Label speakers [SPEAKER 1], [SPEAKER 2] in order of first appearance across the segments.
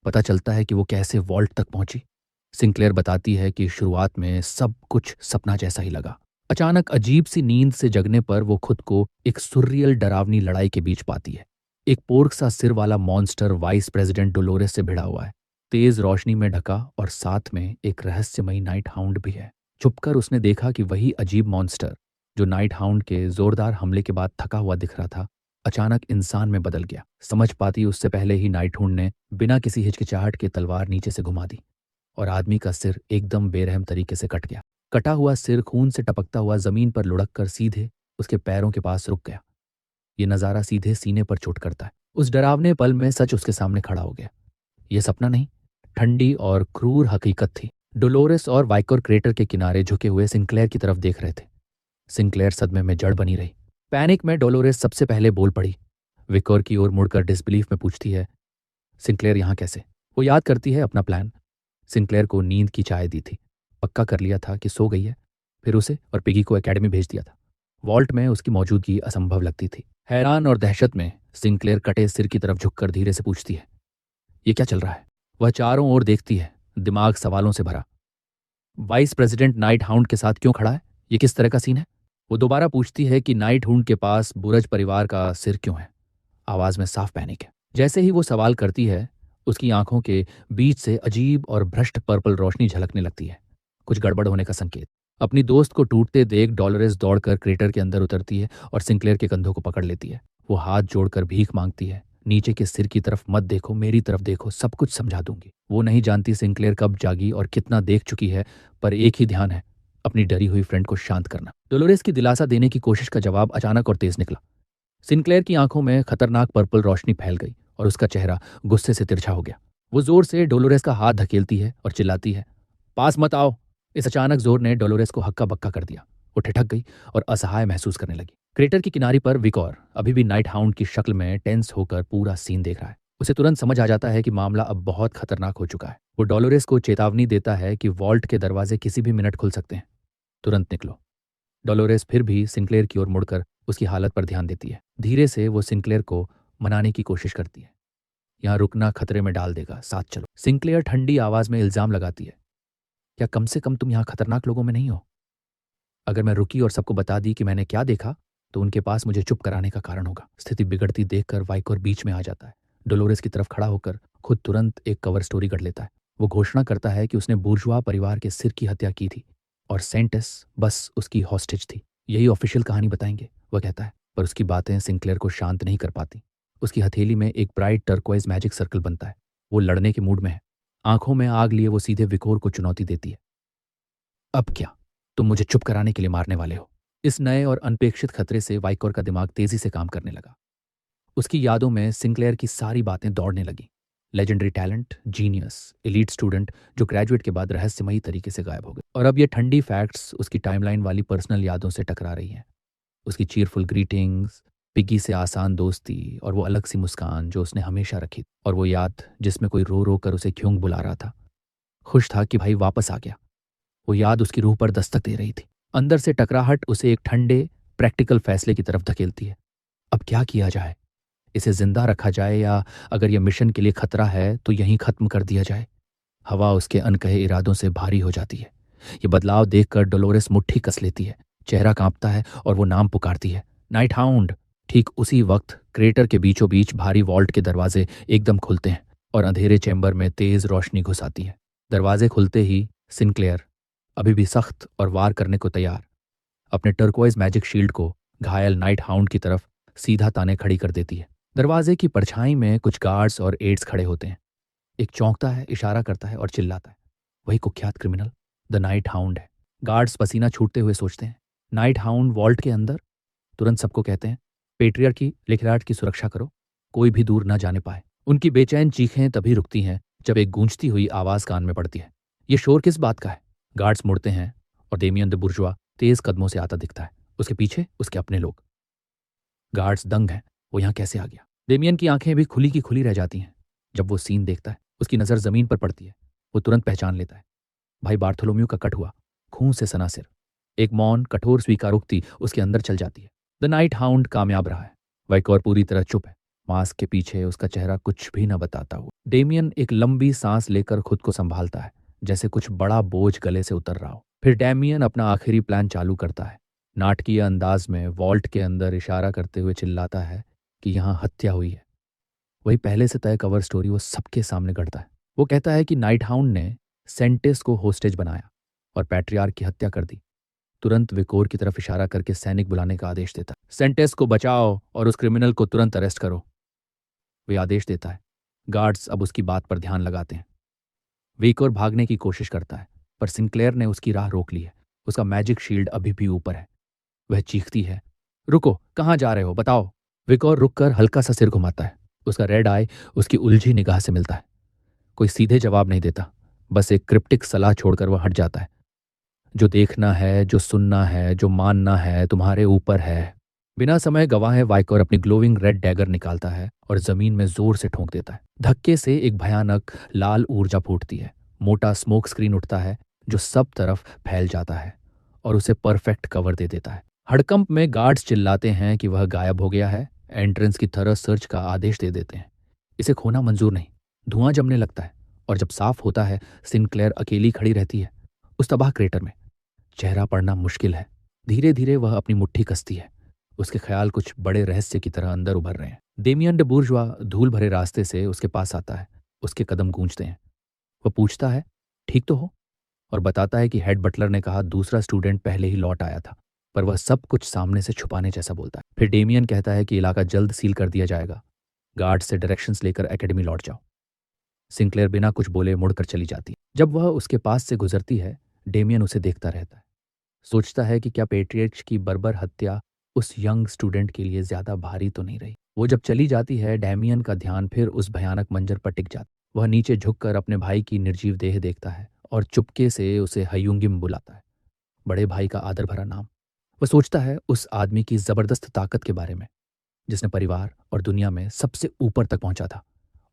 [SPEAKER 1] पता चलता है कि वो कैसे वॉल्ट तक पहुंची। सिंक्लेयर बताती है कि शुरुआत में सब कुछ सपना जैसा ही लगा। अचानक अजीब सी नींद से जगने पर वो खुद को एक सुर्रियल डरावनी लड़ाई के बीच पाती है। एक पोर्क सा सिर वाला मॉन्स्टर वाइस प्रेसिडेंट डोलोरेस से भिड़ा हुआ है, तेज रोशनी में ढका, और साथ में एक रहस्यमयी नाइट हाउंड भी है। छुपकर उसने देखा कि वही अजीब मॉन्स्टर जो नाइट हाउंड के जोरदार हमले के बाद थका हुआ दिख रहा था, अचानक इंसान में बदल गया। समझ पाती उससे पहले ही नाइट हाउंड ने बिना किसी हिचकिचाहट के तलवार नीचे से घुमा दी और आदमी का सिर एकदम बेरहम तरीके से कट गया। कटा हुआ सिर खून से टपकता हुआ जमीन पर लुढ़क कर सीधे उसके पैरों के पास रुक गया। ये नज़ारा सीधे सीने पर चोट करता है। उस डरावने पल में सच उसके सामने खड़ा हो गया। ये सपना नहीं, ठंडी और क्रूर हकीकत थी। डोलोरेस और वाइकोर क्रेटर के किनारे झुके हुए सिंक्लेयर की तरफ देख रहे थे। सिंक्लेयर सदमे में जड़ बनी रही। पैनिक में डोलोरेस सबसे पहले बोल पड़ी। विकोर की ओर मुड़कर डिसबिलीफ में पूछती है, सिंक्लेयर यहाँ कैसे? वो याद करती है अपना प्लान। सिंक्लेयर को नींद की चाय दी थी, पक्का कर लिया था कि सो गई है, फिर उसे और पिगी को एकेडमी भेज दिया था। वॉल्ट में उसकी मौजूदगी असंभव लगती थी। हैरान और दहशत में सिंक्लेयर कटे सिर की तरफ झुककर धीरे से पूछती है, ये क्या चल रहा है? वह चारों ओर देखती है, दिमाग सवालों से भरा। वाइस प्रेसिडेंट नाइट हाउंड के साथ क्यों खड़ा है? ये किस तरह का सीन है? वो दोबारा पूछती है कि नाइट हाउंड के पास बुरज परिवार का सिर क्यों है? आवाज में साफ पैनिक है। जैसे ही वो सवाल करती है, उसकी आंखों के बीच से अजीब और भ्रष्ट पर्पल रोशनी झलकने लगती है, कुछ गड़बड़ होने का संकेत। अपनी दोस्त को टूटते देख डॉलरेस दौड़कर क्रेटर के अंदर उतरती है और सिंक्लेयर के कंधों को पकड़ लेती है। वो हाथ जोड़कर भीख मांगती है, नीचे के सिर की तरफ मत देखो, मेरी तरफ देखो, सब कुछ समझा दूंगी। वो नहीं जानती सिंक्लेयर कब जागी और कितना देख चुकी है, पर एक ही ध्यान है, अपनी डरी हुई फ्रेंड को शांत करना। डोलोरेस की दिलासा देने की कोशिश का जवाब अचानक और तेज निकला। सिंक्लेयर की आंखों में खतरनाक पर्पल रोशनी फैल गई और उसका चेहरा गुस्से से तिरछा हो गया। वो जोर से डोलोरेस का हाथ धकेलती है और चिल्लाती है, पास मत आओ। इस अचानक जोर ने डोलोरेस को हक्का बक्का कर दिया। वो ठिठक गई और असहाय महसूस करने लगी। क्रेटर की किनारी पर विकोर अभी भी नाइट हाउंड की शक्ल में टेंस होकर पूरा सीन देख रहा है। उसे तुरंत समझ आ जाता है कि मामला अब बहुत खतरनाक हो चुका है। वो डोलोरेस को चेतावनी देता है कि वॉल्ट के दरवाजे किसी भी मिनट खुल सकते हैं, तुरंत निकलो। डोलोरेस फिर भी सिंक्लेयर की ओर मुड़कर उसकी हालत पर ध्यान देती है। धीरे से वो सिंक्लेयर को मनाने की कोशिश करती है, यहाँ रुकना खतरे में डाल देगा, साथ चलो। सिंक्लेयर ठंडी आवाज में इल्जाम लगाती है, क्या कम से कम तुम यहाँ खतरनाक लोगों में नहीं हो? अगर मैं रुकी और सबको बता दी कि मैंने क्या देखा, तो उनके पास मुझे चुप कराने का कारण होगा। स्थिति बिगड़ती देखकर वाइकोर बीच में आ जाता है। डोलोरेस की तरफ खड़ा होकर खुद तुरंत एक कवर स्टोरी कर लेता है। वो घोषणा करता है कि उसने बूर्जुआ परिवार के सिर की हत्या की थी और सेंटेस बस उसकी हॉस्टेज थी। यही ऑफिशियल कहानी बताएंगे, वह कहता है। पर उसकी बातें सिंक्लेयर को शांत नहीं कर पाती। उसकी हथेली में एक ब्राइट टर्क्वाइज मैजिक सर्कल बनता है। वो लड़ने के मूड में है। आंखों में आग लिए वो सीधे विकोर को चुनौती देती है, अब क्या तुम मुझे चुप कराने के लिए मारने वाले हो? इस नए और अनपेक्षित खतरे से वाइकोर का दिमाग तेजी से काम करने लगा। उसकी यादों में सिंक्लेयर की सारी बातें दौड़ने लगी। Legendary talent, genius, elite student जो ग्रेजुएट के बाद रहस्यमयी तरीके से गायब हो गए। और अब ये ठंडी फैक्ट्स उसकी टाइमलाइन वाली पर्सनल यादों से टकरा रही हैं। उसकी चीयरफुल ग्रीटिंग्स, पिगी से आसान दोस्ती और वो अलग सी मुस्कान जो उसने हमेशा रखी, और वो याद जिसमें कोई रो रो कर उसे क्यों बुला रहा था, खुश था कि भाई वापस आ गया। वो याद उसकी रूह पर दस्तक दे रही थी। अंदर से टकराहट उसे एक ठंडे प्रैक्टिकल फैसले की तरफ धकेलती है। अब क्या किया जाए? इसे जिंदा रखा जाए या अगर यह मिशन के लिए खतरा है तो यहीं खत्म कर दिया जाए? हवा उसके अनकहे इरादों से भारी हो जाती है। ये बदलाव देखकर डोलोरेस मुट्ठी कस लेती है, चेहरा कांपता है और वो नाम पुकारती है, नाइट हाउंड। ठीक उसी वक्त क्रेटर के बीचों बीच भारी वॉल्ट के दरवाजे एकदम खुलते हैं और अंधेरे चैम्बर में तेज रोशनी घुस आती है। दरवाजे खुलते ही सिंक्लेयर, अभी भी सख्त और वार करने को तैयार, अपने टर्कोइज मैजिक शील्ड को घायल नाइट हाउंड की तरफ सीधा ताने खड़ी कर देती है। दरवाजे की परछाई में कुछ गार्ड्स और एड्स खड़े होते हैं। एक चौंकता है, इशारा करता है और चिल्लाता है, वही कुख्यात क्रिमिनल द नाइट हाउंड है। गार्ड्स पसीना छूटते हुए सोचते हैं, नाइट हाउंड वॉल्ट के अंदर? तुरंत सबको कहते हैं, पेट्रियर्की लिखराट की सुरक्षा करो, कोई भी दूर न जाने पाए। उनकी बेचैन चीखें तभी रुकती हैं जब एक गूंजती हुई आवाज कान में पड़ती है, ये शोर किस बात का है? गार्ड्स मुड़ते हैं और डेमियन द बुर्जुआ तेज कदमों से आता दिखता है। उसके पीछे उसके अपने लोग। गार्ड्स दंग हैं, वो यहाँ कैसे आ गया? डेमियन की आंखें भी खुली की खुली रह जाती हैं जब वो सीन देखता है। उसकी नज़र जमीन पर पड़ती है। वो तुरंत पहचान लेता है, भाई बार्थोलोम्यू का कट हुआ, खून से सना सिर। एक मौन कठोर स्वीकारोक्ति उसके अंदर चल जाती है। द नाइट हाउंड कामयाब रहा है। वाइकोर पूरी तरह चुप है। मास्क के पीछे उसका चेहरा कुछ भी न बताता हुआ। डेमियन एक लंबी सांस लेकर खुद को संभालता है, जैसे कुछ बड़ा बोझ गले से उतर रहा हो। फिर डेमियन अपना आखिरी प्लान चालू करता है। नाटकीय अंदाज में वॉल्ट के अंदर इशारा करते हुए चिल्लाता है कि यहाँ हत्या हुई है। वही पहले से तय कवर स्टोरी वो सबके सामने गढ़ता है। वो कहता है कि नाइट हाउंड ने सेंटेस को होस्टेज बनाया और पैट्रियार्क की हत्या कर दी। तुरंत विकोर की तरफ इशारा करके सैनिक बुलाने का आदेश देता है। सेंटेस को बचाओ और उस क्रिमिनल को तुरंत अरेस्ट करो। वे आदेश देता है। गार्ड्स अब उसकी बात पर ध्यान लगाते हैं। विकोर भागने की कोशिश करता है, पर सिंक्लेयर ने उसकी राह रोक ली है। उसका मैजिक शील्ड अभी भी ऊपर है। वह चीखती है, रुको, कहाँ जा रहे हो, बताओ। विकोर रुककर हल्का सा सिर घुमाता है। उसका रेड आई उसकी उलझी निगाह से मिलता है। कोई सीधे जवाब नहीं देता, बस एक क्रिप्टिक सलाह छोड़कर वह हट जाता है। जो देखना है, जो सुनना है, जो मानना है, तुम्हारे ऊपर है। बिना समय गवाए वाइकोर अपनी ग्लोविंग रेड डैगर निकालता है और जमीन में जोर से ठोंक देता है। धक्के से एक भयानक लाल ऊर्जा फूटती है। मोटा स्मोक स्क्रीन उठता है जो सब तरफ फैल जाता है और उसे परफेक्ट कवर दे देता है। हड़कंप में गार्ड्स चिल्लाते हैं कि वह गायब हो गया है। एंट्रेंस की तरह सर्च का आदेश दे देते हैं। इसे खोना मंजूर नहीं। धुआं जमने लगता है और जब साफ होता है, सिंक्लेयर अकेली खड़ी रहती है उस तबाह क्रेटर में। चेहरा पढ़ना मुश्किल है। धीरे धीरे वह अपनी मुट्ठी कसती है। उसके ख्याल कुछ बड़े रहस्य की तरह अंदर उभर रहे हैं। डेमियन डे बूर्जवा धूल भरे रास्ते से उसके पास आता है। उसके कदम गूंजते हैं। वह पूछता है, ठीक तो हो? और बताता है कि हेड बटलर ने कहा दूसरा स्टूडेंट पहले ही लौट आया था, पर वह सब कुछ सामने से छुपाने जैसा बोलता है। फिर डेमियन कहता है कि इलाका जल्द सील कर दिया जाएगा। गार्ड से डायरेक्शंस लेकर एकेडमी लौट जाओ। सिंक्लेयर बिना कुछ बोले मुड़कर चली जाती है। जब वह उसके पास से गुजरती है, डेमियन उसे देखता रहता है। सोचता है कि क्या पेट्रियर्क की बर्बर हत्या उस यंग स्टूडेंट के लिए ज्यादा भारी तो नहीं रही। वो जब चली जाती है, डेमियन का ध्यान फिर उस भयानक मंजर पर टिक जाता। वह नीचे झुककर अपने भाई की निर्जीव देह देखता है और चुपके से उसे हयुंगिम बुलाता है, बड़े भाई का आदर भरा नाम। वह सोचता है उस आदमी की जबरदस्त ताकत के बारे में, जिसने परिवार और दुनिया में सबसे ऊपर तक पहुंचा था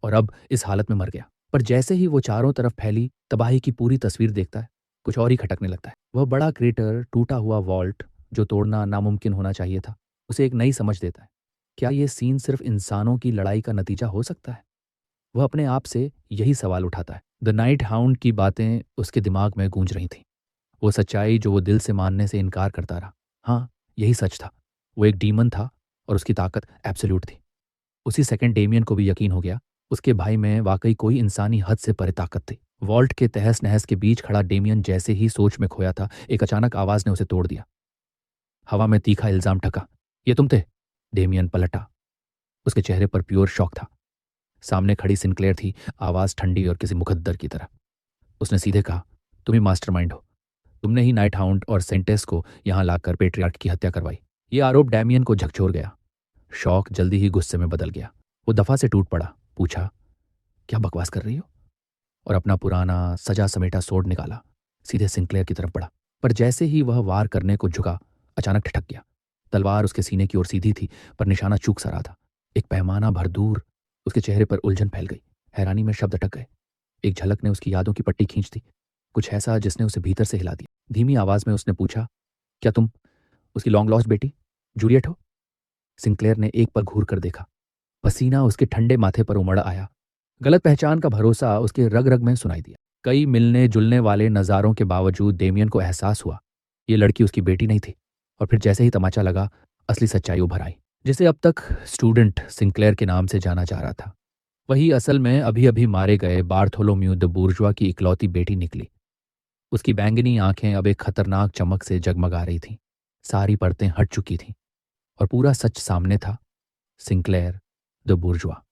[SPEAKER 1] और अब इस हालत में मर गया। पर जैसे ही वो चारों तरफ फैली तबाही की पूरी तस्वीर देखता है, कुछ और ही खटकने लगता है। वह बड़ा क्रेटर, टूटा हुआ वॉल्ट जो तोड़ना नामुमकिन होना चाहिए था, उसे एक नई समझ देता है। क्या ये सीन सिर्फ इंसानों की लड़ाई का नतीजा हो सकता है? वह अपने आप से यही सवाल उठाता है। द नाइट हाउंड की बातें उसके दिमाग में गूंज रही थीं। वो सच्चाई जो वो दिल से मानने से इनकार करता रहा। हाँ, यही सच था। वो एक डीमन था और उसकी ताकत एब्सोल्यूट थी। उसी सेकंड डेमियन को भी यकीन हो गया, उसके भाई में वाकई कोई इंसानी हद से परे ताकत थी। वॉल्ट के तहस नहस के बीच खड़ा डेमियन जैसे ही सोच में खोया था, एक अचानक आवाज ने उसे तोड़ दिया। हवा में तीखा इल्जाम ठका, ये तुम थे? डेमियन पलटा। उसके चेहरे पर प्योर शॉक था। सामने खड़ी सिंक्लेयर थी, आवाज ठंडी और किसी मुकद्दर की तरह। उसने सीधे कहा, तुम ही मास्टरमाइंड हो। तुमने ही नाइट हाउंड और सेंटेस को यहां लाकर पेट्रियार्क की हत्या करवाई। ये आरोप डेमियन को झकझोर गया। शौक जल्दी ही गुस्से में बदल गया। वो दफा से टूट पड़ा, पूछा, क्या बकवास कर रही हो? और अपना पुराना सजा समेटा सोर्ड निकाला, सीधे सिंक्लेयर की तरफ बढ़ा। पर जैसे ही वह वार करने को झुका, अचानक ठिठक गया। तलवार उसके सीने की ओर सीधी थी, पर निशाना चूक सा रहा था। एक पैमाना भर दूर उसके चेहरे पर उलझन फैल गई। हैरानी में शब्द अटक गए। एक झलक ने उसकी यादों की पट्टी खींच दी, कुछ ऐसा जिसने उसे भीतर से हिला दिया। धीमी आवाज में उसने पूछा, क्या तुम उसकी लॉन्ग लॉस्ट बेटी जूलियट हो? सिंक्लेयर ने एक पल घूर कर देखा। पसीना उसके ठंडे माथे पर उमड़ आया। गलत पहचान का भरोसा उसके रग रग में सुनाई दिया। कई मिलने जुलने वाले नज़ारों के बावजूद डेमियन को एहसास हुआ ये लड़की उसकी बेटी नहीं थी। और फिर जैसे ही तमाचा लगा, असली सच्चाई उभर आई। जिसे अब तक स्टूडेंट सिंक्लेयर के नाम से जाना जा रहा था, वही असल में अभी अभी मारे गए बार्थोलोम्यू द बूर्जवा की इकलौती बेटी निकली। उसकी बैंगनी आंखें अब एक खतरनाक चमक से जगमगा रही थीं। सारी परतें हट चुकी थीं और पूरा सच सामने था। Sinclair the बूर्जवा।